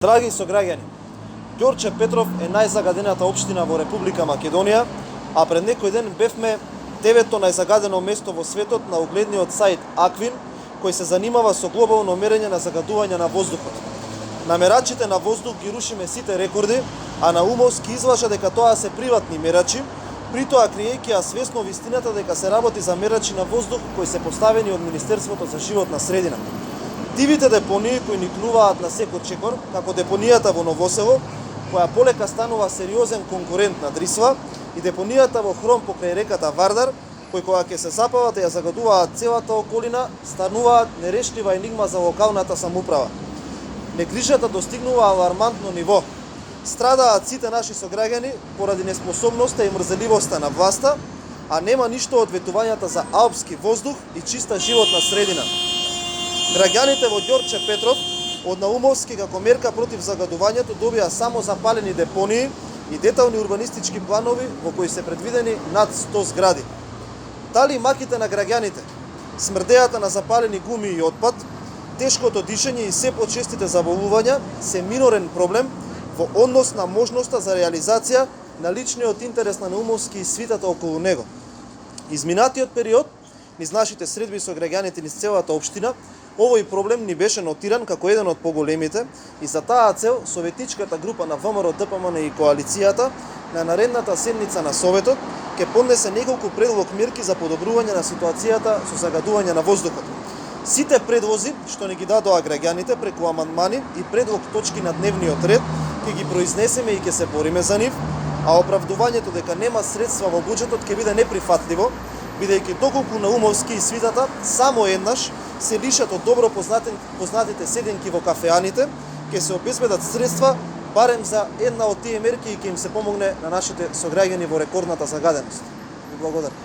Драги сограѓани, Ѓорче Петров е најзагадената општина во Република Македонија, а пред некој ден бевме 9-то најзагадено место во светот на угледниот сајт Аквин, кој се занимава со глобално мерење на загадување на воздухот. На мерачите на воздух ги рушиме сите рекорди, а Наумовски излажа дека тоа се приватни мерачи, при тоа криејќи ја свесно вистината дека се работи за мерачи на воздух кои се поставени од Министерството за животна средина. Дивите депонии кои никнуваат на секој чекор, како депонијата во Новосело, која полека станува сериозен конкурент на Дрисва, и депонијата во Хром покрај реката Вардар, кои кога ќе се запалат и ја загадуваат целата околина, стануваат нерешлива енигма за локалната самоуправа. Негрижата достигнува алармантно ниво. Страдаат сите наши сограѓани поради неспособноста и мрзеливоста на власта, а нема ништо од ветувањата за алпски воздух и чиста животна средина. Граѓаните во Ѓорче Петров од Наумовски како мерка против загадувањето добија само запалени депонии и детални урбанистички планови во кои се предвидени над 100 згради. Дали маките на граѓаните, смрдејата на запалени гуми и отпад, тешкото дишење и се почестите заболувања се минорен проблем во однос на можноста за реализација на личниот интерес на Наумовски и свитата околу него. Изминатиот период, низ нашите средби со граѓаните низ целата општина, овој проблем ни беше нотиран како еден од поголемите и за таа цел советничката група на ВМРО, ДПМН и коалицијата на наредната седница на Советот ќе поднесе неколку предлог мерки за подобрување на ситуацијата со загадување на воздухот. Сите предлози што ни ги дадоа граѓаните преку амандмани и предлог точки на дневниот ред ќе ги произнесеме и ќе се бориме за нив, а оправдувањето дека нема средства во буџетот ќе биде неприфатливо, бидејќи доколку Наумовски и свитата само еднаш се лишат од добро познатите седенки во кафеаните, ќе се обезбедат средства барем за една од тие мерки и ќе им се помогне на нашите сограѓани во рекордната загаденост. Ви благодарам.